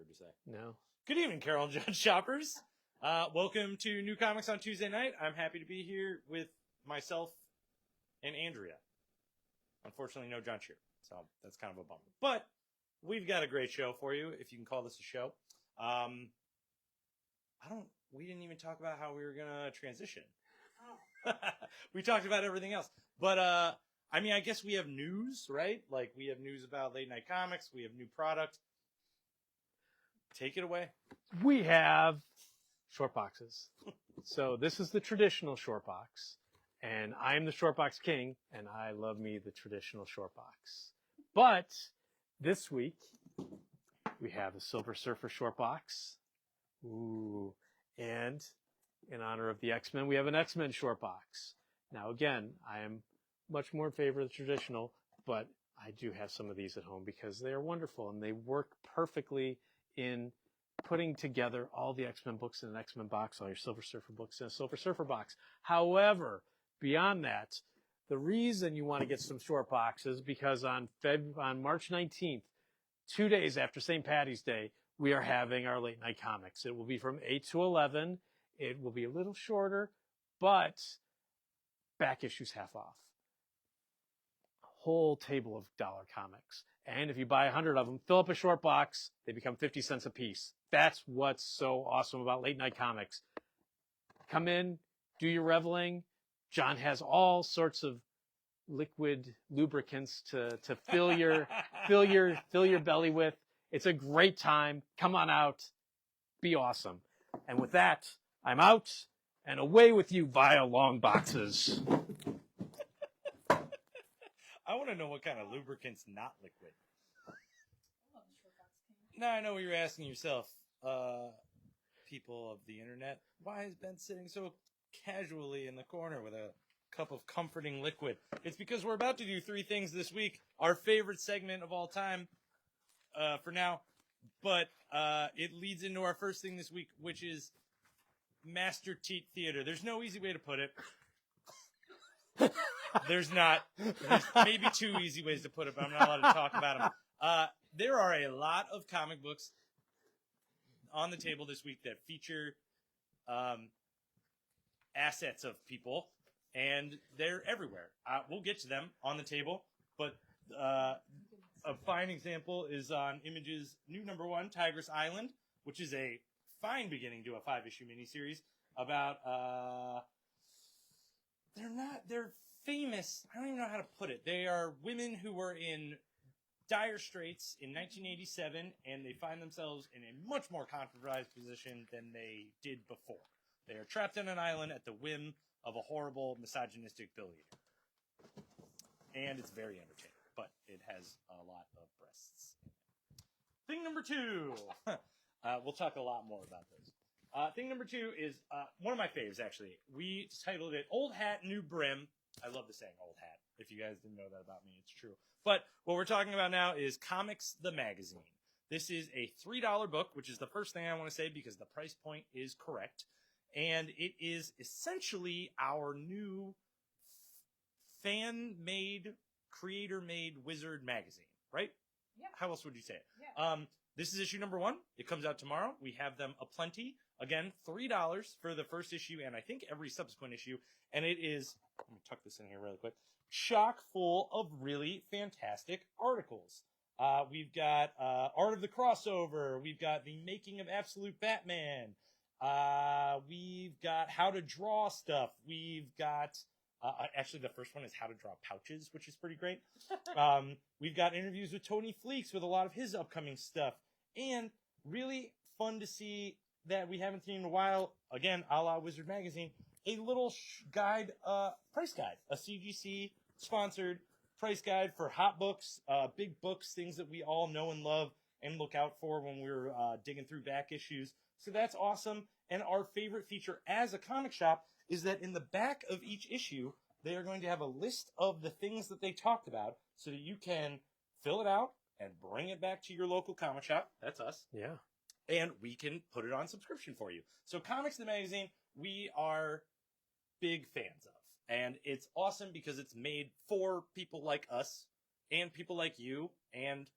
to say. No. Good evening, Carol and John shoppers. Welcome to New Comics on Tuesday night. I'm happy to be here with myself and Andrea. Unfortunately, no John Shear, so that's kind of a bummer. But we've got a great show for you, if you can call this a show. We didn't even talk about how we were gonna transition. We talked about everything else, but I mean, I guess we have news, right? Like, we have news about late night comics. We have new product. Take it away. We have short boxes. So this is the traditional short box, and I'm the short box king, and I love me the traditional short box. But this week we have a Silver Surfer short box. Ooh, and in honor of the X-Men, we have an X-Men short box. Now, again, I am much more in favor of the traditional, but I do have some of these at home because they are wonderful and they work perfectly in putting together all the X-Men books in an X-Men box, all your Silver Surfer books in a Silver Surfer box. However, beyond that, the reason you want to get some short boxes because on March 19th, 2 days after St. Patty's Day, we are having our late night comics. It will be from 8 to 11. It will be a little shorter, but back issues half off. Whole table of dollar comics. And if you buy 100 of them, fill up a short box, they become 50 cents a piece. That's what's so awesome about late night comics. Come in, do your reveling. John has all sorts of liquid lubricants to fill your belly with. It's a great time. Come on out. Be awesome. And with that, I'm out and away with you via long boxes. I want to know what kind of lubricant's not liquid. Now I know what you're asking yourself, people of the internet. Why is Ben sitting so casually in the corner with a cup of comforting liquid? It's because we're about to do three things this week. Our favorite segment of all time, for now. But it leads into our first thing this week, which is Master Teat Theater. There's no easy way to put it. There's not. There's maybe two easy ways to put it, but I'm not allowed to talk about them. There are a lot of comic books on the table this week that feature assets of people, and they're everywhere. We'll get to them on the table, but a fine example is on Image's new #1, Tigress Island, which is a fine beginning to a 5-issue miniseries about they're famous. I don't even know how to put it. They are women who were in dire straits in 1987, and they find themselves in a much more compromised position than they did before. They are trapped on an island at the whim of a horrible, misogynistic billionaire. And it's very entertaining, but it has a lot of breasts. Thing number 2. We'll talk a lot more about this. Thing number 2 is one of my faves, actually. We titled it Old Hat, New Brim. I love the saying old hat. If you guys didn't know that about me, it's true. But what we're talking about now is Comics the Magazine. This is a $3 book, which is the first thing I want to say because the price point is correct. And it is essentially our new fan-made, creator-made wizard magazine, right? Yeah. How else would you say it? Yeah. This is issue #1. It comes out tomorrow. We have them aplenty. Again, $3 for the first issue and I think every subsequent issue. And it is, let me tuck this in here really quick, chock full of really fantastic articles. We've got Art of the Crossover. We've got The Making of Absolute Batman. We've got How to Draw Stuff. We've got, actually the first one is How to Draw Pouches, which is pretty great. We've got interviews with Tony Fleeks with a lot of his upcoming stuff. And really fun to see that we haven't seen in a while, again, a la Wizard Magazine, a little guide, price guide, a CGC sponsored price guide for hot books, big books, things that we all know and love and look out for when we're digging through back issues. So that's awesome. And our favorite feature as a comic shop is that in the back of each issue, they are going to have a list of the things that they talked about so that you can fill it out and bring it back to your local comic shop. That's us. Yeah. And we can put it on subscription for you. So Comics the Magazine, we are big fans of. And it's awesome because it's made for people like us and people like you and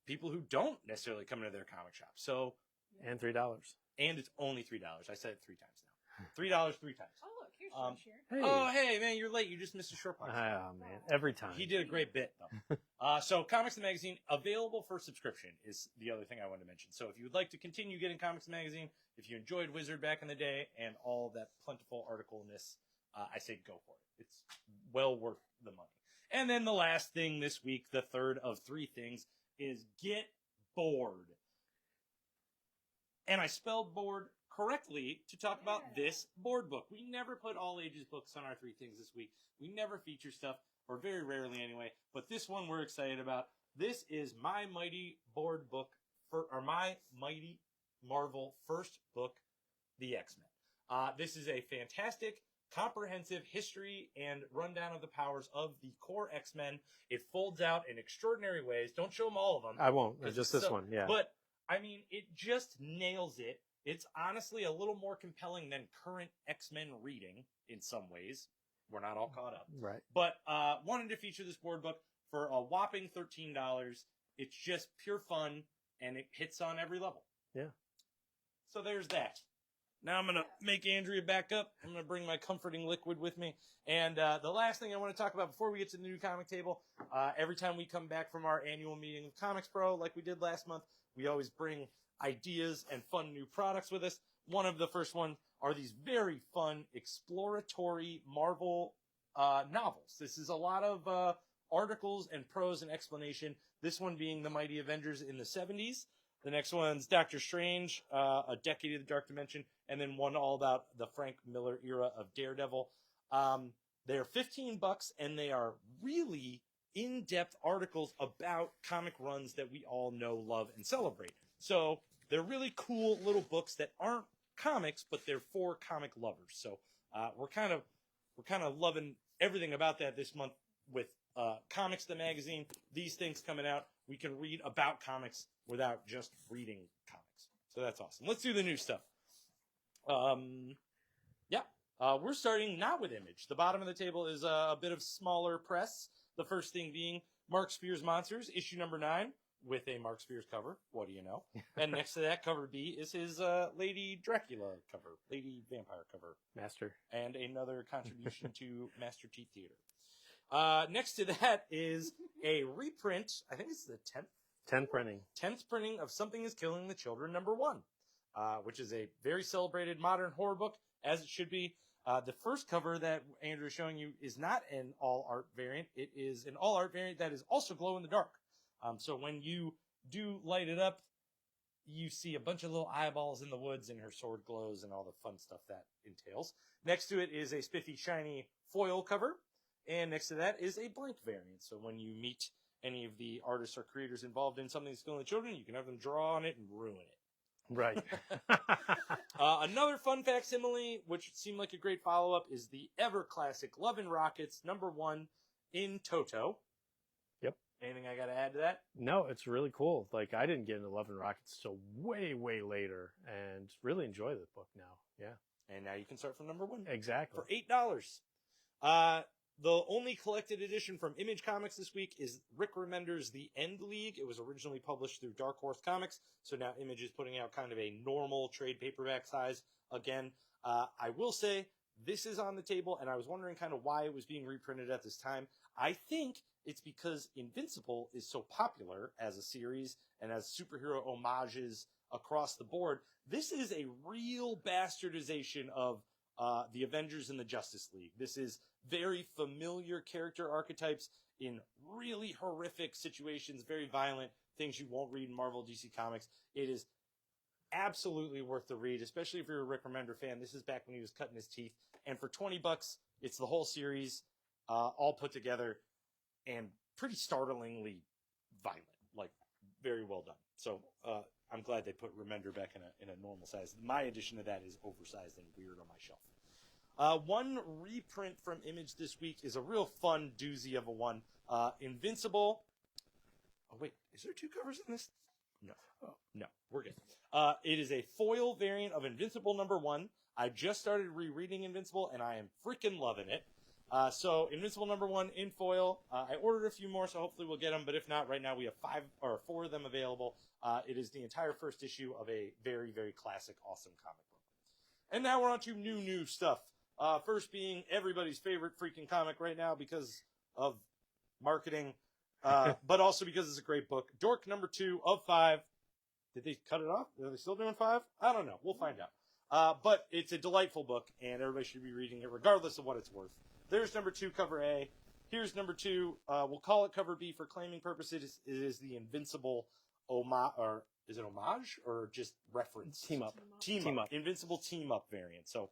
people who don't necessarily come into their comic shop. So, And $3. and it's only $3. I said it 3 times now. $3 3 times. Oh, look, here's Josh here. Hey. Oh, hey, man, you're late. You just missed a short box. Oh, man. Every time. He did a great bit, though. So, Comics the Magazine, available for subscription, is the other thing I wanted to mention. So, if you would like to continue getting Comics the Magazine, if you enjoyed Wizard back in the day and all that plentiful articleness, I say go for it. It's well worth the money. And then the last thing this week, the third of 3 things, is get bored. And I spelled bored correctly to talk about this board book. We never put all ages books on our 3 things this week. We never feature stuff, or very rarely anyway. But this one we're excited about. This is my mighty board book, or my mighty Marvel first book, The X-Men. This is a fantastic, comprehensive history and rundown of the powers of the core X-Men. It folds out in extraordinary ways. Don't show them all of them. I won't. 'cause Just it's this one, yeah. But, I mean, it just nails it. It's honestly a little more compelling than current X-Men reading in some ways. We're not all caught up. Right. But wanted to feature this board book for a whopping $13. It's just pure fun, and it hits on every level. Yeah. So there's that. Now I'm going to make Andrea back up. I'm going to bring my comforting liquid with me. And the last thing I want to talk about before we get to the new comic table, every time we come back from our annual meeting of Comics Pro, like we did last month, we always bring ideas and fun new products with us. One of the first ones are these very fun exploratory Marvel novels. This is a lot of articles and prose and explanation. This one being The Mighty Avengers in the 70s. The next one's Doctor Strange, A Decade of the Dark Dimension, and then one all about the Frank Miller era of Daredevil. They're $15, and they are really in-depth articles about comic runs that we all know, love, and celebrate. So they're really cool little books that aren't comics, but they're for comic lovers. So we're kind of loving everything about that this month with Comics the Magazine. These things coming out, we can read about comics without just reading comics. So that's awesome. Let's do the new stuff. We're starting not with Image. The bottom of the table is a bit of smaller press. The first thing being Mark Spears Monsters, issue number 9, with a Mark Spears cover. What do you know? And next to that, cover B, is his Lady Dracula cover, Lady Vampire cover. Master. And another contribution to Master T Theater. Next to that is a reprint, I think it's the 10 printing. 10th printing of Something is Killing the Children number 1, which is a very celebrated modern horror book, as it should be. The first cover that Andrew is showing you is not an all-art variant. It is an all-art variant that is also glow-in-the-dark. So when you do light it up, you see a bunch of little eyeballs in the woods, and her sword glows and all the fun stuff that entails. Next to it is a spiffy, shiny foil cover. And next to that is a blank variant. So when you meet any of the artists or creators involved in Something That's Killing the Children, you can have them draw on it and ruin it. Right. Another fun facsimile, which seemed like a great follow-up, is the ever-classic Love and Rockets number 1 in Toto. Yep. Anything I got to add to that? No, it's really cool. Like, I didn't get into Love and Rockets till way, way later, and really enjoy the book now. Yeah. And now you can start from number 1. Exactly. For $8. The only collected edition from Image Comics this week is Rick Remender's The End League. It was originally published through Dark Horse Comics, so now Image is putting out kind of a normal trade paperback size again. I will say, this is on the table, and I was wondering kind of why it was being reprinted at this time. I think it's because Invincible is so popular as a series and as superhero homages across the board. This is a real bastardization of the Avengers and the Justice League. This is very familiar character archetypes in really horrific situations, very violent things you won't read in Marvel DC Comics. It is absolutely worth the read, especially if you're a Rick Remender fan. This is back when he was cutting his teeth. And for $20, it's the whole series, all put together, and pretty startlingly violent. Like, very well done. So, I'm glad they put Remender back in a normal size. My edition of that is oversized and weird on my shelf. One reprint from Image this week is a real fun doozy of a one. Invincible. Oh, wait. Is there 2 covers in this? No. Oh, no. We're good. It is a foil variant of Invincible number 1. I just started rereading Invincible, and I am freaking loving it. So Invincible #1 in foil. I ordered a few more, so hopefully we'll get them. But if not, right now we have 4 of them available. It is the entire first issue of a very, very classic, awesome comic book. And now we're on to new stuff. First being everybody's favorite freaking comic right now because of marketing, but also because it's a great book. Dork #2 of 5. Did they cut it off? Are they still doing 5? I don't know. We'll find out. But it's a delightful book, and everybody should be reading it regardless of what it's worth. There's #2, cover A. Here's #2. We'll call it cover B for claiming purposes. It is the Invincible homage, or is it homage or just reference? Team up. Invincible team up variant. So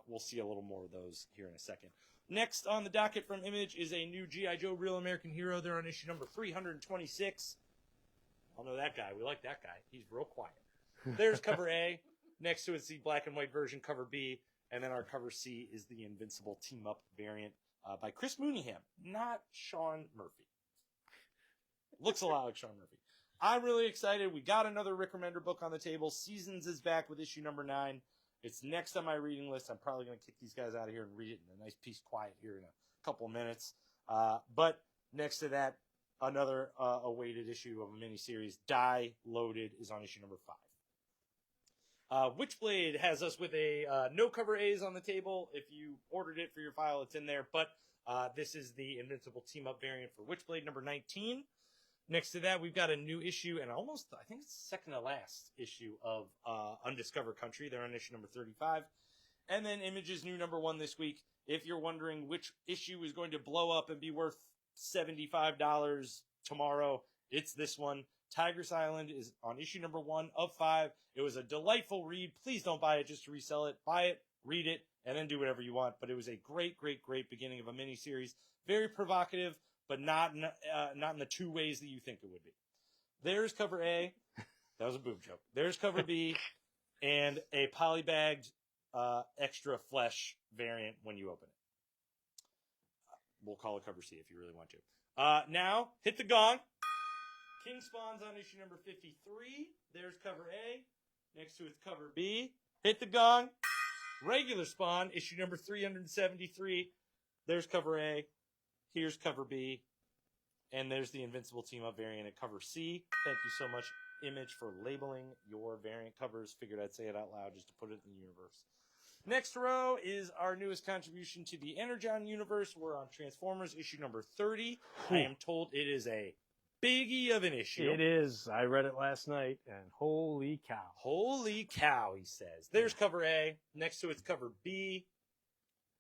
we'll see a little more of those here in a second. Next on the docket from Image is a new G.I. Joe Real American Hero. They're on issue number 326. I'll know that guy. We like that guy. He's real quiet. There's cover A. Next to it's the black and white version, cover B. And then our cover C is the Invincible Team Up variant by Chris Mooneyham, not Sean Murphy. Looks a lot like Sean Murphy. I'm really excited. We got another Rick Remender book on the table. Seasons is back with issue number 9. It's next on my reading list. I'm probably going to kick these guys out of here and read it in a nice peace quiet here in a couple of minutes. But next to that, another awaited issue of a miniseries, Die Loaded, is on issue number 5. Witchblade has us with a no cover A's on the table. If you ordered it for your file, it's in there. But this is the Invincible Team Up variant for Witchblade number 19. Next to that, we've got a new issue, and almost, I think it's the second to last issue of Undiscovered Country. They're on issue number 35. And then Image's new #1 this week. If you're wondering which issue is going to blow up and be worth $75 tomorrow, it's this one. Tigress Island is on issue number 1 of 5. It was a delightful read. Please don't buy it just to resell it. Buy it, read it, and then do whatever you want. But it was a great, great, great beginning of a miniseries. Very provocative, but not in the 2 ways that you think it would be. There's cover A. That was a boob joke. There's cover B, and a polybagged extra flesh variant when you open it. We'll call it cover C if you really want to. Now, hit the gong. King Spawn's on issue number 53. There's cover A. Next to it's cover B. Hit the gong. Regular Spawn, issue number 373. There's cover A. Here's cover B. And there's the Invincible Team Up variant at cover C. Thank you so much, Image, for labeling your variant covers. Figured I'd say it out loud just to put it in the universe. Next row is our newest contribution to the Energon universe. We're on Transformers, issue number 30. I am told it is a biggie of an issue. It is. I read it last night, and holy cow. Holy cow, he says. There's cover A. Next to it's cover B.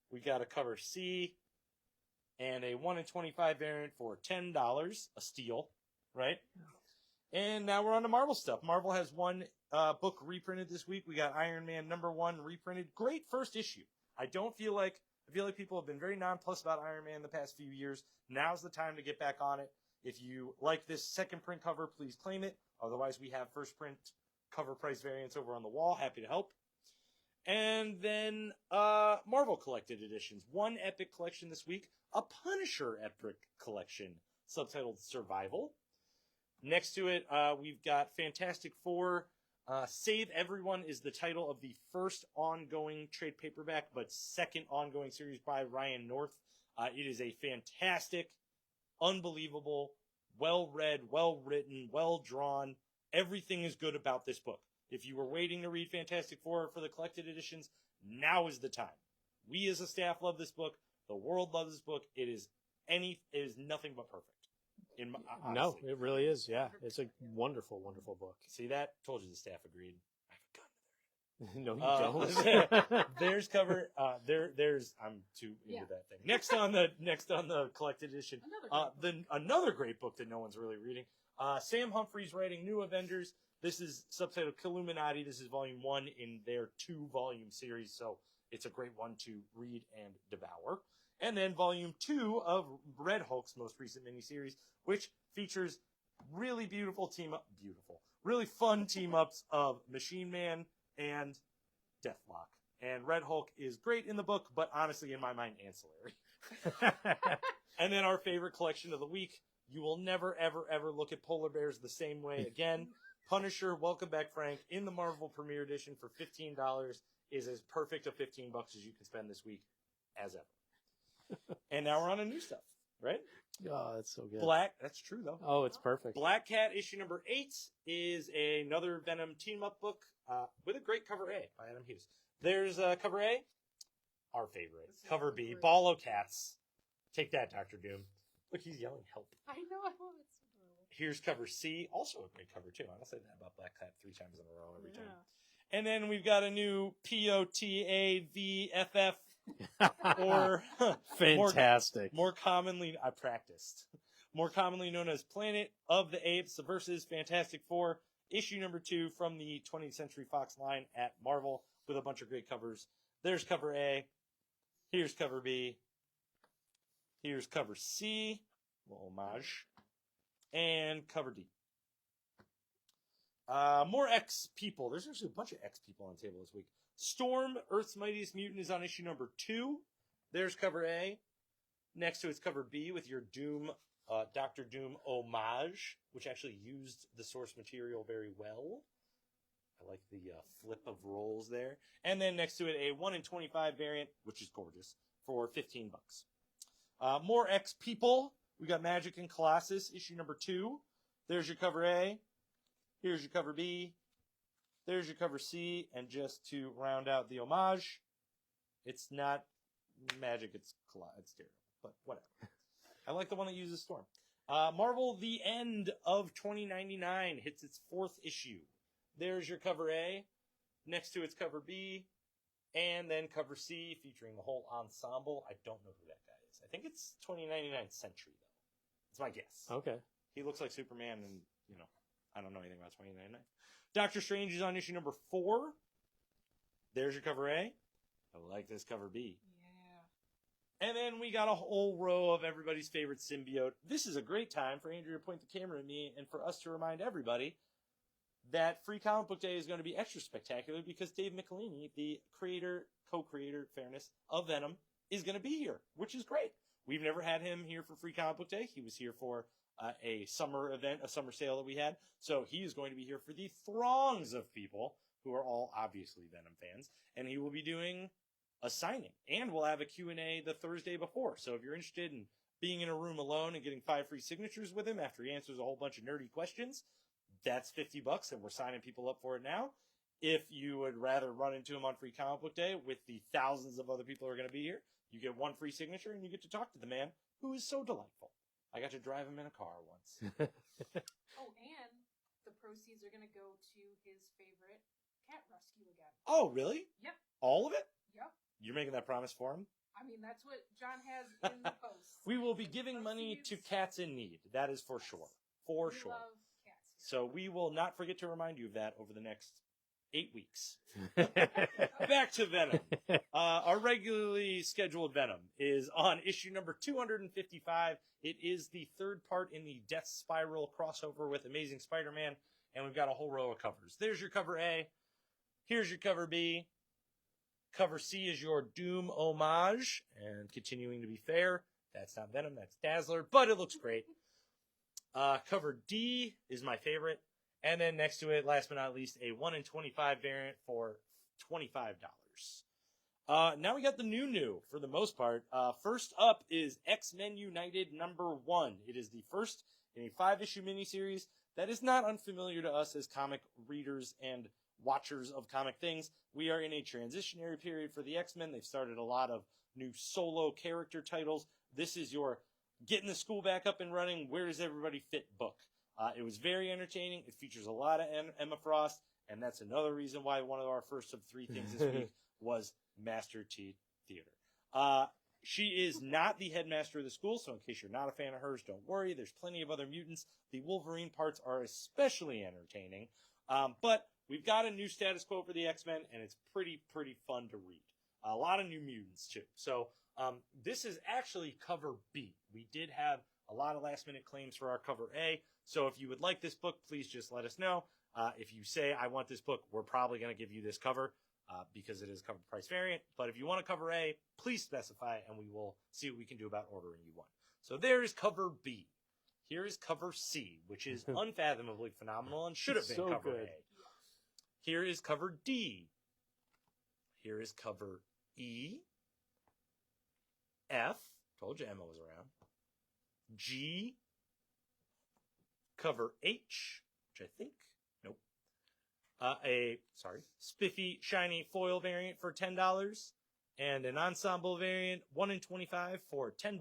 We got a cover C. And a 1 in 25 variant for $10. A steal, right? And now we're on to Marvel stuff. Marvel has one book reprinted this week. We got Iron Man #1 reprinted. Great first issue. I feel like people have been very nonplussed about Iron Man the past few years. Now's the time to get back on it. If you like this second print cover, please claim it. Otherwise, we have first print cover price variants over on the wall. Happy to help. And then Marvel collected editions. One epic collection this week. A Punisher epic collection subtitled Survival. Next to it, we've got Fantastic Four. Save Everyone is the title of the first ongoing trade paperback, but second ongoing series by Ryan North. It is a fantastic, unbelievable, well-read, well-written, well-drawn. Everything is good about this book. If you were waiting to read Fantastic Four for the collected editions, now is the time. We as a staff love this book. The world loves this book. It is nothing but perfect. No, it really is. Yeah, it's a wonderful, wonderful book. See that? Told you the staff agreed. I have a gun to No, you don't. There's cover. There's. I'm too into that thing. Next on the collected edition, another great book that no one's really reading. Sam Humphries writing New Avengers. This is subtitled Killuminati. This is volume 1 in their 2-volume series, so it's a great one to read and devour. And then volume 2 of Red Hulk's most recent miniseries, which features really really fun team-ups of Machine Man and Deathlock. And Red Hulk is great in the book, but honestly, in my mind, ancillary. And then our favorite collection of the week. You will never, ever, ever look at polar bears the same way again. Punisher, Welcome Back Frank, in the Marvel Premiere Edition for $15 is as perfect a $15 as you can spend this week as ever. And now we're on to new stuff, right? Oh, that's so good. Black, that's true though. Oh, it's perfect. Black Cat issue number 8 is another Venom team-up book with a great cover A by Adam Hughes. There's cover A, our favorite. Cover B, Ball o' Cats. Take that, Dr. Doom. Look, he's yelling help. I know, I love it so adorable. Here's cover C, also a great cover too. I'll say that about Black Cat 3 times in a row every time. And then we've got a new POTAVFF, or Fantastic. more commonly, I practiced. More commonly known as Planet of the Apes versus Fantastic Four, issue number 2 from the 20th Century Fox line at Marvel with a bunch of great covers. There's cover A. Here's cover B. Here's cover C, little homage, and cover D. More X people. There's actually a bunch of X people on the table this week. Storm, Earth's Mightiest Mutant, is on issue number 2. There's cover A. Next to it's cover B with your Doom, Dr. Doom homage, which actually used the source material very well. I like the flip of rolls there. And then next to it, a 1 in 25 variant, which is gorgeous, for $15. More X people. We got Magic and Colossus, issue number 2. There's your cover A. Here's your cover B. There's your cover C. And just to round out the homage, it's not Magic, it's Daredevil, but whatever. I like the one that uses Storm. Marvel, The End of 2099 hits its 4th issue. There's your cover A. Next to it's cover B. And then cover C, featuring the whole ensemble. I don't know who that guy is. I think it's 2099 Century, though. It's my guess. Okay. He looks like Superman, and, I don't know anything about 2099. Doctor Strange is on issue number 4. There's your cover A. I like this cover B. Yeah. And then we got a whole row of everybody's favorite symbiote. This is a great time for Andrew to point the camera at me and for us to remind everybody that Free Comic Book Day is going to be extra spectacular because Dave Michelini, the co-creator, fairness, of Venom, is going to be here, which is great. We've never had him here for Free Comic Book Day. He was here for a summer event, a summer sale that we had. So he is going to be here for the throngs of people who are all obviously Venom fans. And he will be doing a signing. And we'll have a Q&A the Thursday before. So if you're interested in being in a room alone and getting 5 free signatures with him after he answers a whole bunch of nerdy questions, that's $50, and we're signing people up for it now. If you would rather run into him on Free Comic Book Day with the thousands of other people who are going to be here, you get 1 free signature and you get to talk to the man who is so delightful. I got to drive him in a car once. Oh, and the proceeds are going to go to his favorite cat rescue again. Oh, really? Yep. All of it? Yep. You're making that promise for him? I mean, that's what John has in the post. We will be giving money to cats in need. That is for sure. For sure. Love cats. So we will not forget to remind you of that over the next 8 weeks. Back to Venom. Our regularly scheduled Venom is on issue number 255. It is the 3rd part in the Death Spiral crossover with Amazing Spider-Man, and we've got a whole row of covers. There's your cover A. Here's your cover B. Cover C is your Doom homage, and continuing to be fair, that's not Venom, that's Dazzler, but it looks great. Cover D is my favorite. And then next to it, last but not least, a 1 in 25 variant for $25. Now we got the new for the most part. First up is X-Men United number 1. It is the first in a 5-issue miniseries that is not unfamiliar to us as comic readers and watchers of comic things. We are in a transitionary period for the X-Men. They've started a lot of new solo character titles. This is your getting the school back up and running, where does everybody fit book. It was very entertaining. It features a lot of Emma Frost, and that's another reason why one of our first of 3 things this week was Master T Theater. She is not the headmaster of the school, so in case you're not a fan of hers, don't worry. There's plenty of other mutants. The Wolverine parts are especially entertaining. But we've got a new status quo for the X-Men, and it's pretty fun to read. A lot of new mutants, too. So this is actually cover B. We did have a lot of last-minute claims for our cover A. So if you would like this book, please just let us know. If you say, I want this book, we're probably going to give you this cover because it is a cover price variant. But if you want a cover A, please specify, and we will see what we can do about ordering you one. So there is cover B. Here is cover C, which is unfathomably phenomenal and should have been So cover good. A. Here is cover D. Here is cover E, F, Told you Emma was around. G, cover H, which I think, nope. Spiffy shiny foil variant for $10, and an ensemble variant 1 in 25 for $10.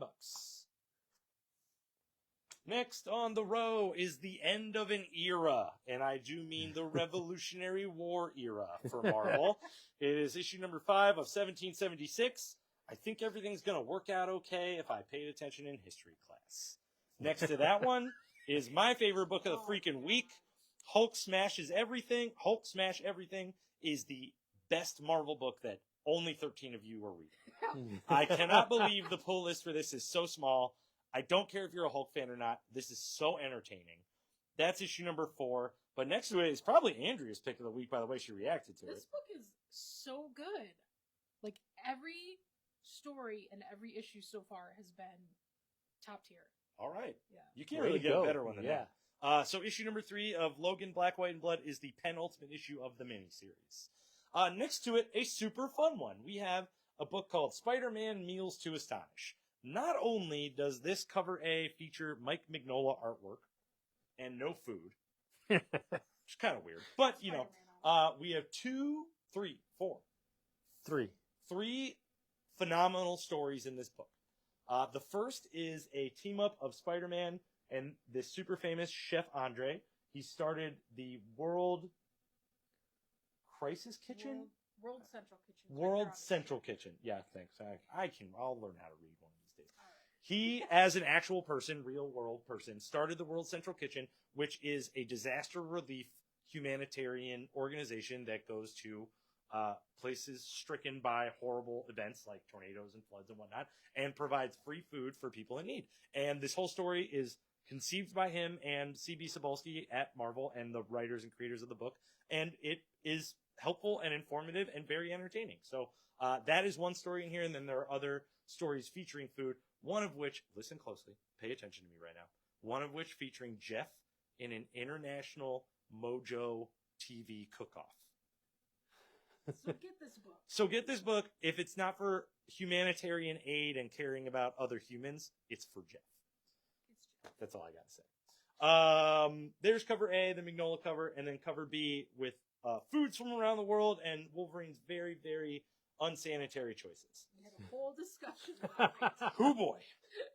Next on the row is the end of an era, and I do mean the Revolutionary War era for Marvel. It is issue number 5 of 1776. I think everything's going to work out okay if I paid attention in history class. Next to that one is my favorite book of the freaking week, Hulk Smashes Everything. Hulk Smash Everything is the best Marvel book that only 13 of you are reading. I cannot believe the pull list for this is so small. I don't care if you're a Hulk fan or not. This is so entertaining. That's issue number 4. But next to it is probably Andrea's pick of the week by the way she reacted to it. This book is so good. Like, every story and every issue so far has been top tier. All right. Yeah. You can't really get a better one than Yeah. that. So issue number 3 of Logan, Black, White, and Blood is the penultimate issue of the miniseries. Next to it, a super fun one. We have a book called Spider-Man Meals to Astonish. Not only does this cover A feature Mike Mignola artwork and no food, which is kind of weird, but, you know, we have 3 phenomenal stories in this book. The first is a team-up of Spider-Man and this super famous Chef Andre. He started the World Crisis Kitchen? World Central Kitchen. World Central Kitchen. Yeah, thanks. I'll learn how to read one of these days. He, as an actual person, real world person, started the World Central Kitchen, which is a disaster relief humanitarian organization that goes to places stricken by horrible events like tornadoes and floods and whatnot, and provides free food for people in need. And this whole story is conceived by him and C.B. Cebulski at Marvel and the writers and creators of the book, and it is helpful and informative and very entertaining. So that is one story in here, and then there are other stories featuring food, one of which, listen closely, pay attention to me right now, one of which featuring Jeff in an international Mojo TV cook-off. So get this book. If it's not for humanitarian aid and caring about other humans, it's for Jeff. That's all I gotta say. There's cover A, the Mignola cover, and then cover B with foods from around the world and Wolverine's very, very unsanitary choices. We had a whole discussion about it. Hoo boy.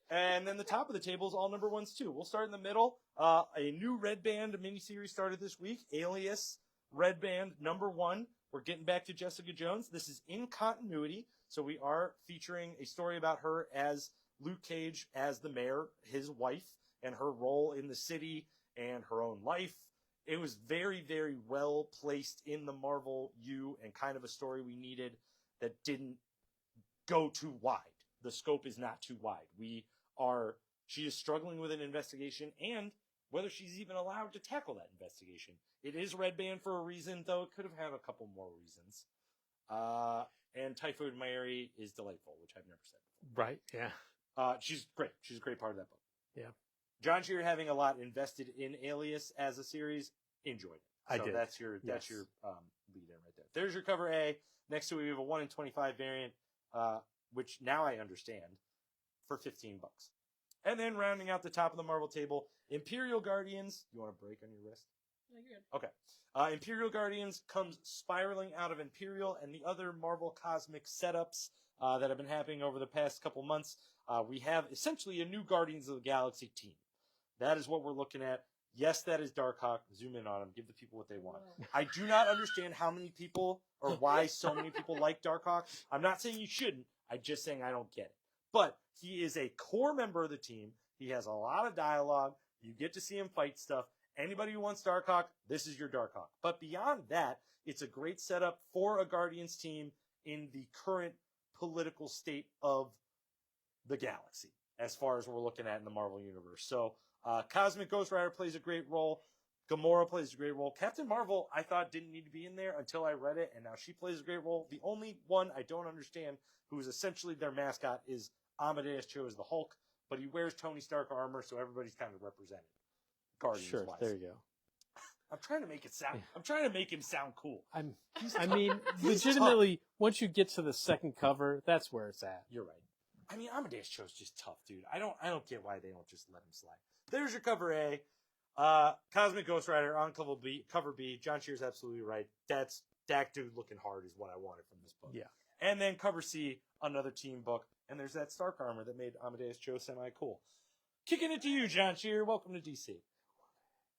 And then the top of the table is all number ones too. We'll start in the middle. A new Red Band miniseries started this week. Alias Red Band number 1. We're getting back to Jessica Jones. This is in continuity, so we are featuring a story about her as Luke Cage as the mayor, his wife, and her role in the city and her own life. It was very, very well placed in the Marvel U and kind of a story we needed that didn't go too wide. The scope is not too wide. She is struggling with an investigation and whether she's even allowed to tackle that investigation. It is Red Band for a reason, though it could have had a couple more reasons. And Typhoid Mary is delightful, which I've never said before. Right, yeah. She's great. She's a great part of that book. Yeah. John Shear having a lot invested in Alias as a series, enjoyed it. I So did. that's your lead in right there. There's your cover A. Next to it, we have a 1 in 25 variant, which now I understand, for $15. And then rounding out the top of the Marvel table, Imperial Guardians. You want a break on your wrist? No, you're good. Okay. Imperial Guardians comes spiraling out of Imperial and the other Marvel cosmic setups that have been happening over the past couple months. We have essentially a new Guardians of the Galaxy team. That is what we're looking at. Yes, that is Darkhawk. Zoom in on him. Give the people what they want. Whoa. I do not understand how many people or why so many people like Darkhawk. I'm not saying you shouldn't. I'm just saying I don't get it. But he is a core member of the team. He has a lot of dialogue. You get to see him fight stuff. Anybody who wants Darkhawk, this is your Darkhawk. But beyond that, it's a great setup for a Guardians team in the current political state of the galaxy, as far as we're looking at in the Marvel Universe. So, Cosmic Ghost Rider plays a great role. Gamora plays a great role. Captain Marvel, I thought didn't need to be in there until I read it, and now she plays a great role. The only one I don't understand, who is essentially their mascot, is Amadeus Cho as the Hulk, but he wears Tony Stark armor, so everybody's kind of represented. Guardians Sure, wise. there you go. I'm trying to make it sound. I'm trying to make him sound cool. I mean, legitimately, once you get to the second cover, that's where it's at. You're right. I mean, Amadeus Cho's just tough, dude. I don't get why they don't just let him slide. There's your cover A. Cosmic Ghost Rider on cover B. John Shear's absolutely right. That dude looking hard is what I wanted from this book. Yeah. And then cover C, another team book. And there's that Stark armor that made Amadeus Cho semi-cool. Kicking it to you, John Shear. Welcome to DC.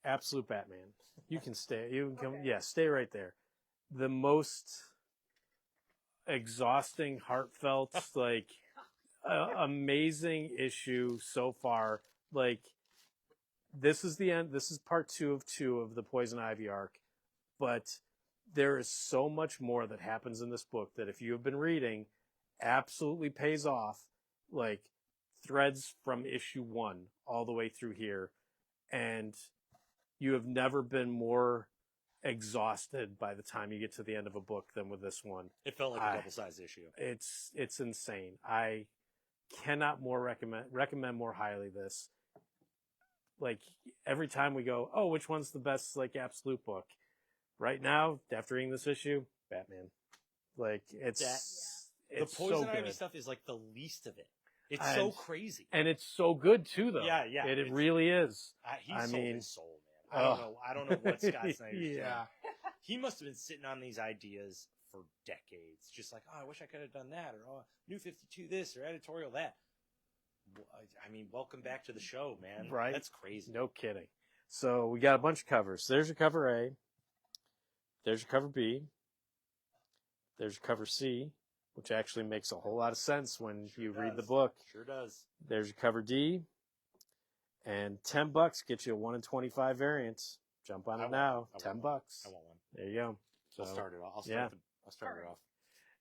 Absolute Batman. You can stay. You can come. Okay. Yeah, stay right there. The most exhausting, heartfelt, like amazing issue so far. Like, this is the end. This is part 2 of the Poison Ivy arc, but there is so much more that happens in this book that if you have been reading, absolutely pays off. Like, threads from issue 1 all the way through here, and you have never been more exhausted by the time you get to the end of a book than with this one. It felt like a double-sized issue. It's insane. I cannot more recommend more highly this. Like, every time we go, oh, which one's the best, like, absolute book? Right now, after reading this issue, Batman. Like, it's The Poison so Ivy good. stuff is like the least of it. It's so crazy. And it's so good, too, though. Yeah. It really is. He I sold mean, his soul, man. I don't know what Scott Snyder's doing. Yeah. He must have been sitting on these ideas for decades. Just like, oh, I wish I could have done that. Or, oh, New 52 this, or editorial that. I mean, welcome back to the show, man. Right? That's crazy. No kidding. So we got a bunch of covers. There's your cover A. There's your cover B. There's your cover C, which actually makes a whole lot of sense when you read the book. Sure does. There's your cover D. And $10 gets you a 1 in 25 variants. Jump on it now. $10. I want one. There you go. I'll start it off. I'll start it off.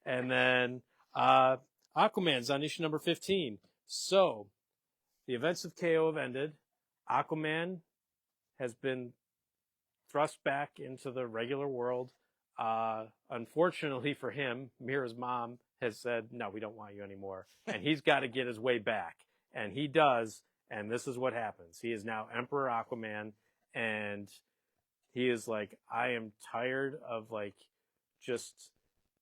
And then Aquaman's on issue number 15. So, the events of KO have ended. Aquaman has been thrust back into the regular world. Unfortunately for him, Mira's mom has said, no, we don't want you anymore. And he's got to get his way back. And he does. And this is what happens. He is now Emperor Aquaman. And he is like, I am tired of, like, just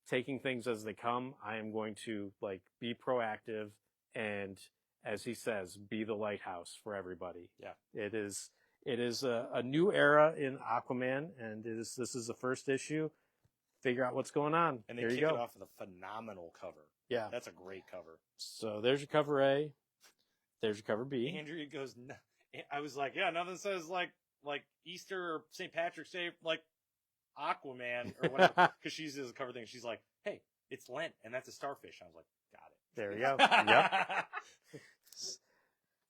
taking things as they come. I am going to, like, be proactive and, as he says, be the lighthouse for everybody. Yeah. It is a new era in Aquaman, and this is the first issue. Figure out what's going on. And they there kick you it go. off with a phenomenal cover. Yeah. That's a great cover. So there's your cover A. There's your cover B. Andrea goes, I was like, yeah, nothing says like Easter or St. Patrick's Day, like Aquaman or whatever. Because she uses a cover thing. She's like, hey, it's Lent, and that's a starfish. I was like, got it. There you go. Yep.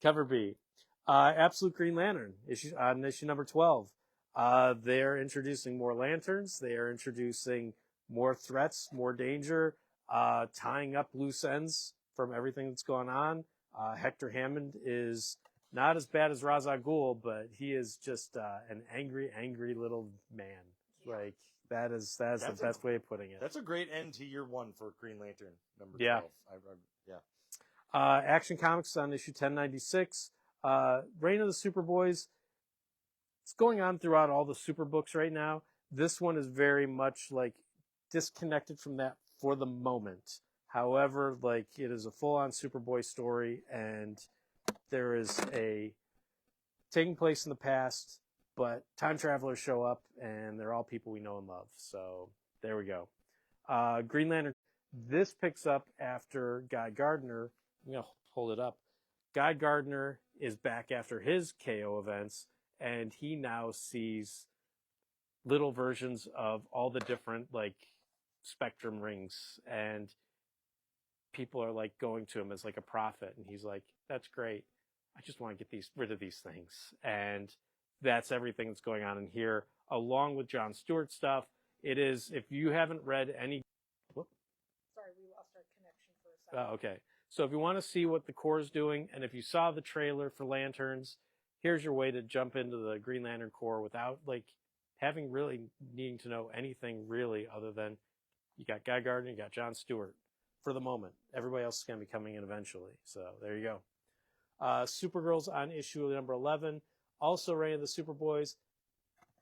Cover B. Absolute Green Lantern, issue number 12. They're introducing more lanterns. They are introducing more threats, more danger, tying up loose ends from everything that's going on. Hector Hammond is not as bad as Ra's al Ghul, but he is just an angry little man. Like, that's the best way of putting it. That's a great end to year 1 for Green Lantern number 12. Yeah. Action Comics on issue 1096. Reign of the Superboys. It's going on throughout all the super books right now. This one is very much like disconnected from that for the moment. However, like, it is a full-on Superboy story, and there is a taking place in the past, but time travelers show up, and they're all people we know and love. So there we go. Green Lantern. This picks up after Guy Gardner. I'm gonna hold it up. Guy Gardner is back after his KO events, and he now sees little versions of all the different, like, Spectrum rings, and people are, like, going to him as, like, a prophet, and he's like, that's great. I just want to get rid of these things. And that's everything that's going on in here, along with John Stewart stuff. It is, if you haven't read any... Sorry, we lost our connection for a second. Oh, okay. So if you want to see what the Corps is doing, and if you saw the trailer for Lanterns, here's your way to jump into the Green Lantern Corps without, like, having really needing to know anything really other than you got Guy Gardner, you got John Stewart for the moment. Everybody else is going to be coming in eventually. So there you go. Supergirl's on issue number 11. Also Reign of the Superboys.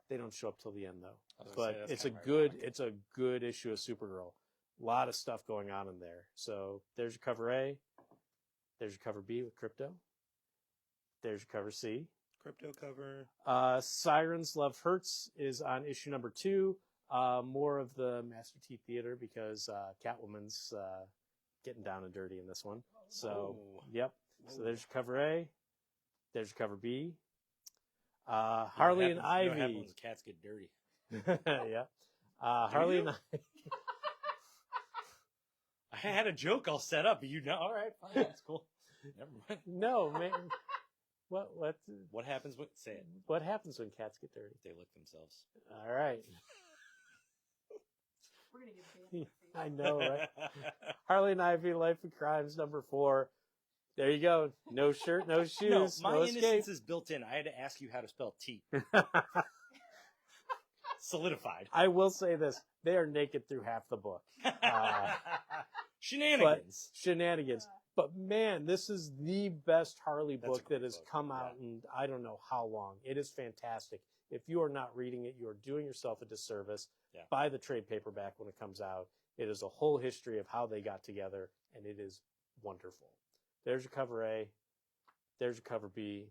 They don't show up till the end though. But it's a good issue of Supergirl. A lot of stuff going on in there. So there's your cover A. There's your cover B with crypto. There's your cover C. Crypto cover. Sirens Love Hurts is on issue number 2. More of the Master T Theater because Catwoman's getting down and dirty in this one. So, yep. So there's your cover A. There's your cover B. Harley and Ivy. You know what happens when cats get dirty. Yeah. Harley and Ivy. I had a joke all set up, but you know, all right, fine, that's cool. Never mind. No, man. What happens when, say it, What happens when cats get dirty? they lick themselves. All right. We're gonna get banned. I know, right? Harley and Ivy, Life of Crimes, number 4. There you go. No shirt, no shoes, No, my no escape. innocence is built in. I had to ask you how to spell T. Solidified. I will say this. They are naked through half the book. Shenanigans. Shenanigans. But man, this is the best Harley That's a book great that has book, come out in I don't know how long. It is fantastic. If you are not reading it, you are doing yourself a disservice. Yeah. Buy the trade paperback when it comes out. It is a whole history of how they got together, and it is wonderful. There's your cover A. There's your cover B.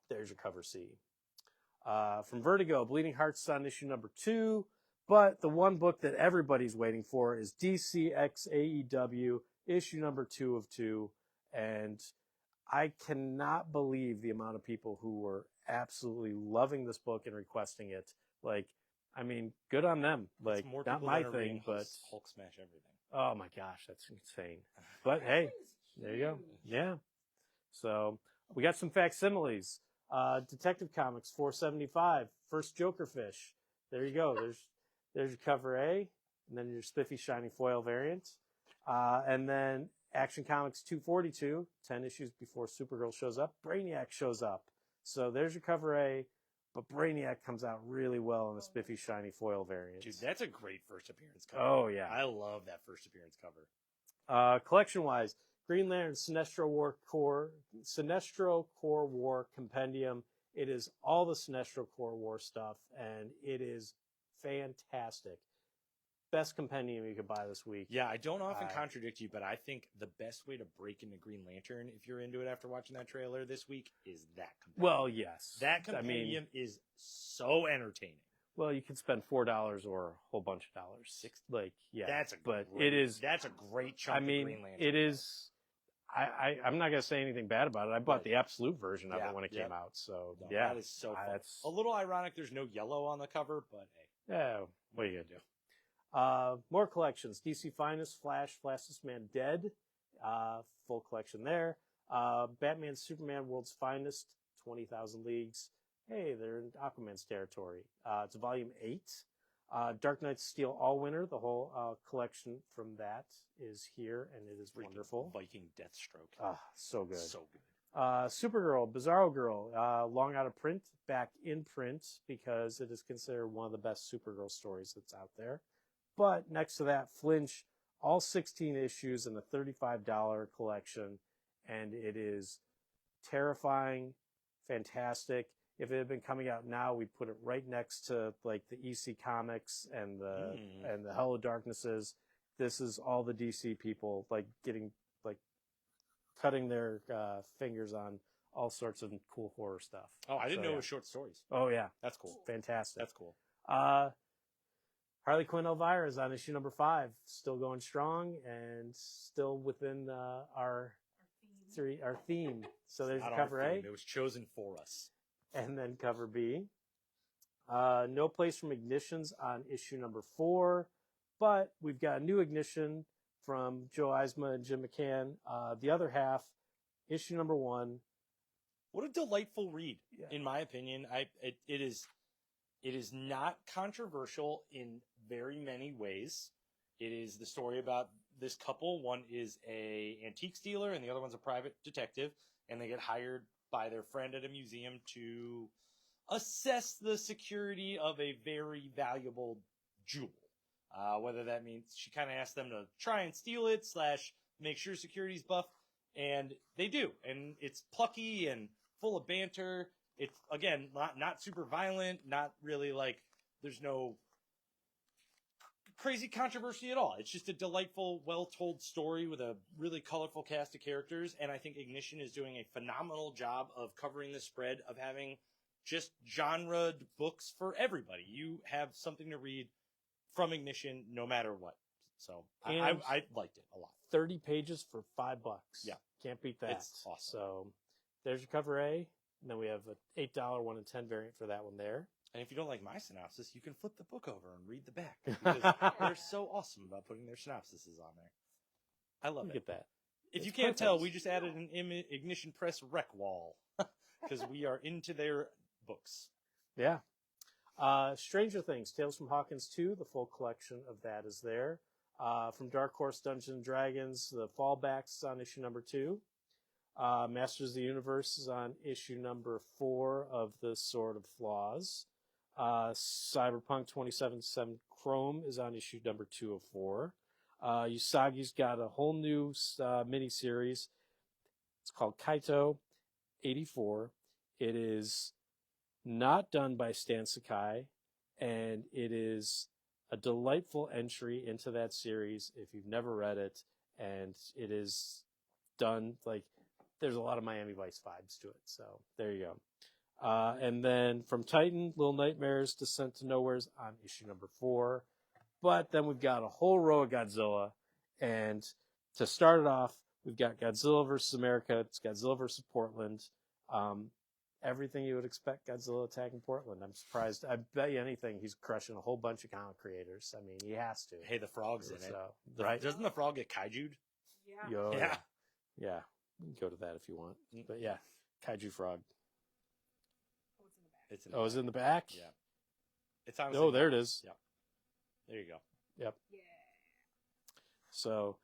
There's your cover C. From Vertigo, Bleeding Hearts on issue number 2. But the one book that everybody's waiting for is DCX AEW, issue number 2 of 2. And I cannot believe the amount of people who were absolutely loving this book and requesting it. Like, I mean, good on them. Like, It's more not people my than are thing, reading but Hulk smash everything. oh my gosh, that's insane. But hey, there you go. Yeah. So we got some facsimiles. Detective Comics 475, First Joker Fish. There you go. There's your cover A, and then your spiffy shiny foil variant. And then Action Comics 242, 10 issues before Supergirl shows up. Brainiac shows up. So there's your cover A, but Brainiac comes out really well in a spiffy shiny foil variant. Dude, that's a great first appearance cover. Oh yeah. I love that first appearance cover. Collection-wise, Green Lantern Sinestro Corps War Compendium. It is all the Sinestro Corps War stuff, and it is fantastic. Best compendium you could buy this week. Yeah, I don't often contradict you, but I think the best way to break into Green Lantern, if you're into it after watching that trailer this week, is that compendium. Well, yes. That compendium is so entertaining. Well, you can spend $4 or a whole bunch of dollars. Yeah. That's a great chunk I mean, of Green Lantern. it is. I'm not gonna say anything bad about it. I bought Right. the absolute version of Yeah, it when it yep. came out. So No, yeah, that is so fun. that's A little ironic there's no yellow on the cover, but hey. yeah. What are you gonna do? More collections. DC Finest, Flash, Fastest Man Dead, full collection there. Batman, Superman, World's Finest, 20,000 Leagues. Hey, they're in Aquaman's territory. It's volume 8. Dark Knights Steel All Winter, the whole collection from that is here, and it is wonderful. Viking Deathstroke. So good. So good. Supergirl, Bizarro Girl, long out of print, back in print because it is considered one of the best Supergirl stories that's out there. But next to that, Flinch, all 16 issues in a $35 collection, and it is terrifying, fantastic. If it had been coming out now, we'd put it right next to like the EC Comics and the Hello Darknesses. This is all the DC people like cutting their fingers on all sorts of cool horror stuff. Oh, I didn't know it was short stories. Oh yeah, That's cool. fantastic. That's cool. Harley Quinn Elvira is on issue number 5, still going strong and still within our theme. So there's Not cover our A. theme. It was chosen for us. And then cover B. No Place from Ignitions on issue number 4, but we've got a new ignition from Joe Eisma and Jim McCann. The other half, issue number 1. What a delightful read, Yeah. in my opinion. It is not controversial in very many ways. It is the story about this couple. One is a antiques dealer, and the other one's a private detective, and they get hired by their friend at a museum to assess the security of a very valuable jewel. Whether that means she kind of asks them to try and steal it / make sure security's buff, and they do. And it's plucky and full of banter. It's, again, not super violent, not really like, there's no crazy controversy at all. It's just a delightful, well-told story with a really colorful cast of characters, and I think Ignition is doing a phenomenal job of covering the spread of having just genre books for everybody. You have something to read from Ignition no matter what. So I liked it a lot. 30 pages for $5. Yeah. Can't beat that. It's awesome. So there's your cover A. And then we have an $8 1 in 10 variant for that one there. And if you don't like my synopsis, you can flip the book over and read the back. Because they're so awesome about putting their synopsises on there. I love it. Get that. If It's you can't perfect. tell, we just added an Ignition Press rec wall. Because we are into their books. Yeah. Stranger Things, Tales from Hawkins 2, the full collection of that is there. From Dark Horse Dungeons and Dragons, the Fallbacks is on issue number 2. Masters of the Universe is on issue number 4 of the Sword of Flaws. Cyberpunk 2077 Chrome is on issue number 2 of 4. Usagi's got a whole new miniseries. It's called Kaito 84. It is not done by Stan Sakai, and it is a delightful entry into that series if you've never read it, and it is done like there's a lot of Miami Vice vibes to it. So there you go. And then from Titan, Little Nightmares, Descent to Nowhere's on issue number 4. But then we've got a whole row of Godzilla, and to start it off, we've got Godzilla vs. America. It's Godzilla vs. Portland. Everything you would expect Godzilla attacking Portland. I'm surprised. I bet you anything he's crushing a whole bunch of comic creators. I mean, he has to. Hey, the frog's in it. So, Right? Doesn't the frog get kaiju'd? Yeah. Yo, Yeah. yeah. You can go to that if you want. But yeah, Kaiju Frog. Oh, it's in the back. It's in the Oh, is it in the back? Yeah. It's on. Oh, there it is. Yeah. There you go. Yep. Yeah. So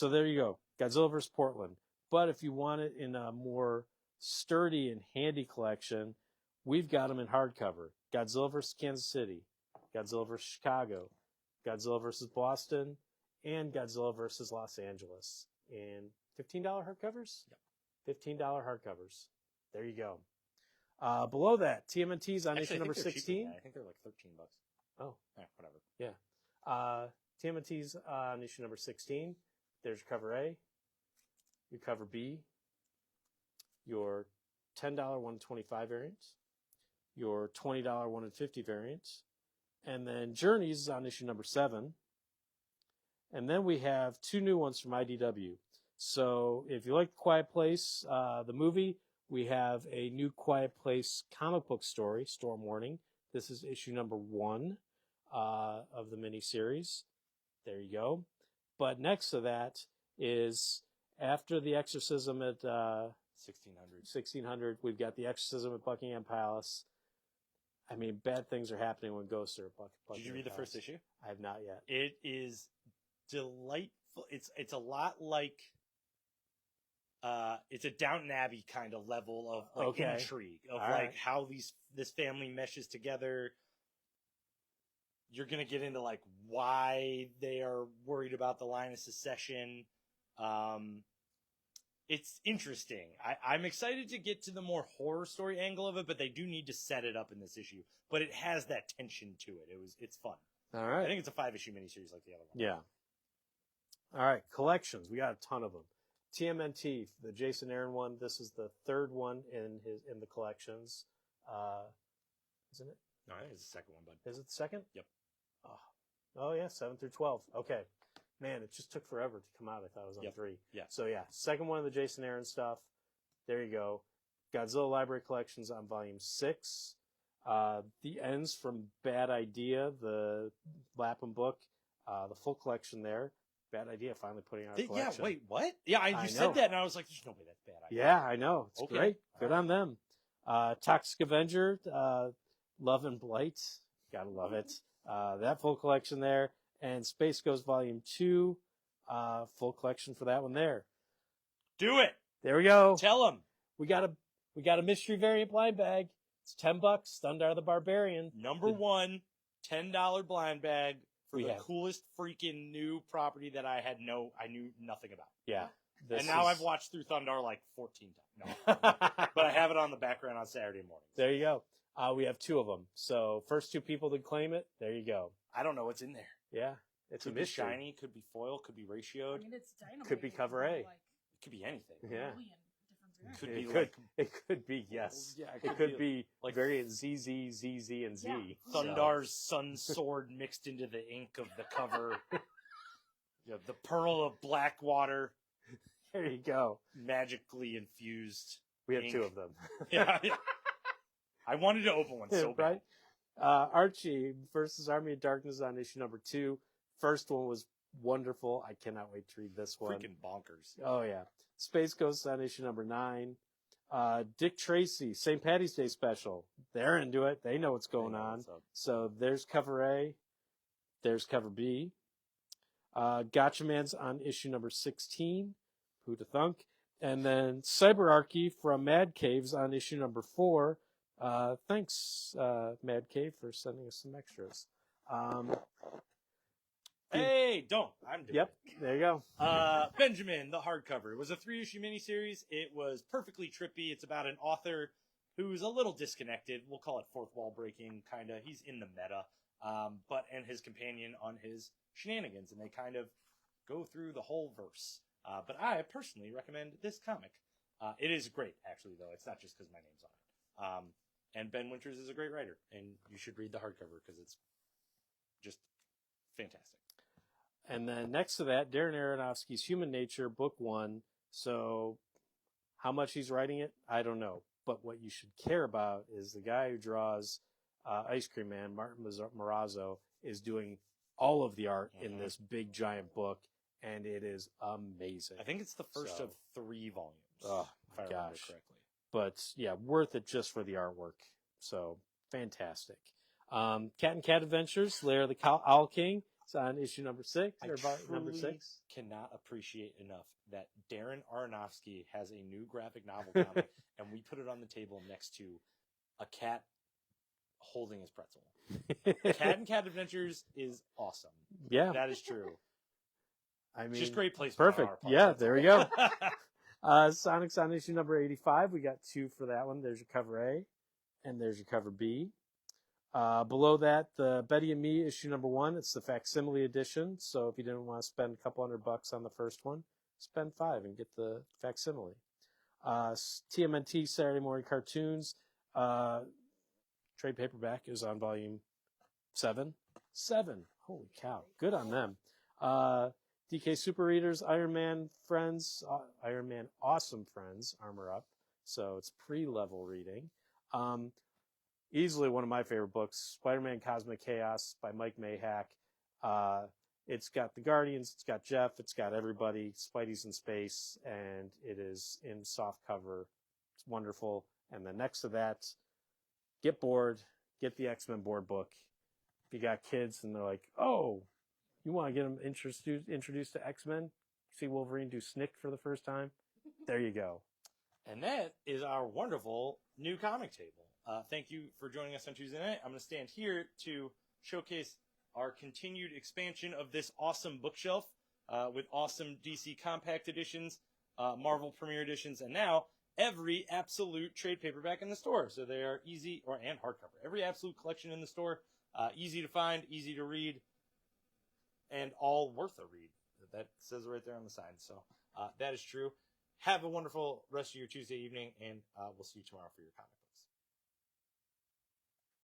there you go. Godzilla vs. Portland. But if you want it in a more sturdy and handy collection, we've got them in hardcover. Godzilla vs. Kansas City, Godzilla vs. Chicago, Godzilla vs. Boston, and Godzilla vs. Los Angeles in $15 hardcovers? Yep. $15 hardcovers. There you go. Below that, TMNT's on Actually, issue I number think they're cheaper than 16. that. I think they're like $13. Oh. Yeah, whatever. TMNT's on issue number 16. There's your cover A, your cover B, your $10 125 variant, your $20 1 in 50 variant, and then Journeys is on issue number 7. And then we have 2 new ones from IDW. So if you like Quiet Place, the movie, we have a new Quiet Place comic book story, Storm Warning. This is issue number 1 of the miniseries. There you go. But next to that is after the exorcism at 1600, we've got the exorcism at Buckingham Palace. I mean, bad things are happening when ghosts are at Buckingham Did you read the Palace. first issue? I have not yet. It is delightful. It's a lot like it's a Downton Abbey kind of level of like Okay. intrigue of All like right. how this family meshes together. You're gonna get into like why they are worried about the line of secession. It's interesting. I'm excited to get to the more horror story angle of it, but they do need to set it up in this issue. But it has that tension to it. It's fun. All I right. think it's a 5-issue miniseries like the other one. Yeah. All right. Collections. We got a ton of them. TMNT, the Jason Aaron one. This is the 3rd one in the collections. Isn't it? No, I think it's the second one, bud. Is it the 2nd? Yep. Oh yeah, 7 through 12. Okay. Man, it just took forever to come out. I thought it was on Yep. 3. Yeah. So yeah, 2nd one of the Jason Aaron stuff. There you go. Godzilla Library Collections on volume 6. The Ends from Bad Idea, the Lapham book, the full collection there. Bad Idea finally putting out a Yeah, collection. wait, what? Yeah, I you know. said that, and I was like, there's no way that's bad. Yeah, I know. It's Okay. great. All Good right. on them. Toxic Avenger, Love and Blight. Gotta love it. That full collection there. And Space Ghost Volume 2, full collection for that one there. Do it. There we go. Tell them. We got a mystery variant blind bag. It's $10. Thundar the Barbarian. Number one, $10 blind bag for We the have. coolest freaking new property that I knew nothing about. Yeah. And now I've watched through Thundar like 14 times. No. But I have it on the background on Saturday mornings. There you go. We have 2 of them. So first 2 people to claim it, there you go. I don't know what's in there. Yeah, it's Could a be mystery. shiny, could be foil, could be I ratioed, mean, it's dynamite. Could be It cover A. Like it could be anything. a Yeah. million different variants. Could it be could, like it could be, yes. yeah, It could be like variant ZZ, ZZ, and Z. Yeah. So, Thundar's sun sword mixed into the ink of the cover. The pearl of Blackwater there you go. magically infused. We have Ink. 2 of them. Yeah, yeah. I wanted to open one so bad. right? Archie versus Army of Darkness on issue number 2. First one was wonderful. I cannot wait to read this one. Freaking bonkers. Oh yeah. Space Ghost on issue number 9. Dick Tracy, St. Patty's Day special. They're into it. They know what's going They know on. what's up. So there's cover A. There's cover B. Gotcha Man's on issue number 16. Who'da thunk? And then Cyberarchy from Mad Caves on issue number 4. Thanks, Mad Cave, for sending us some extras. Hey, don't. I'm doing Yep, it. there you go. Benjamin, the hardcover. It was a 3-issue miniseries. It was perfectly trippy. It's about an author who's a little disconnected. We'll call it fourth wall breaking, kind of. He's in the meta. And his companion on his shenanigans, and they kind of go through the whole verse. But I personally recommend this comic. It is great, actually, though. It's not just because my name's on it. And Ben Winters is a great writer, and you should read the hardcover because it's just fantastic. And then next to that, Darren Aronofsky's Human Nature, book 1. So how much he's writing it, I don't know. But what you should care about is the guy who draws Ice Cream Man, Martin Morazzo, is doing all of the art in this big giant book, and it is amazing. I think it's the first So- of 3 volumes. Oh, if I my remember gosh. correctly. But yeah, worth it just for the artwork. So fantastic. Cat and Cat Adventures, Lair of the Owl King. It's on issue number 6, I or about number truly 6. cannot appreciate enough that Darren Aronofsky has a new graphic novel comic, and we put it on the table next to a cat holding his pretzel. Cat and Cat Adventures is awesome. Yeah, That is true. I mean, Just great placement. perfect. On our part. Yeah, That's there we all. go. Sonic's on issue number 85. We got 2 for that one. There's your cover A, and there's your cover B. Below that, the Betty and Me issue number 1. It's the facsimile edition. So if you didn't want to spend a couple $100 on the first one, spend $5 and get the facsimile. TMNT Saturday Morning Cartoons. Trade paperback is on volume 7. 7. Holy cow. Good on them. DK Super Readers, Iron Man Friends, Iron Man Awesome Friends, Armor Up. So it's pre-level reading. Easily one of my favorite books, Spider-Man Cosmic Chaos by Mike Mayhack. It's got the Guardians, it's got Jeff, it's got everybody, Spidey's in space, and it is in soft cover. It's wonderful. And then next to that, get bored, get the X-Men board book. If you got kids and they're like, oh, you want to get them introduced to X-Men? See Wolverine do Snick for the first time? There you go. And that is our wonderful new comic table. Thank you for joining us on Tuesday night. I'm going to stand here to showcase our continued expansion of this awesome bookshelf with awesome DC Compact editions, Marvel Premiere editions, and now every absolute trade paperback in the store. So they are easy, and hardcover. Every absolute collection in the store, easy to find, easy to read, and all worth a read. That says it right there on the sign. So that is true. Have a wonderful rest of your Tuesday evening, and we'll see you tomorrow for your comic book.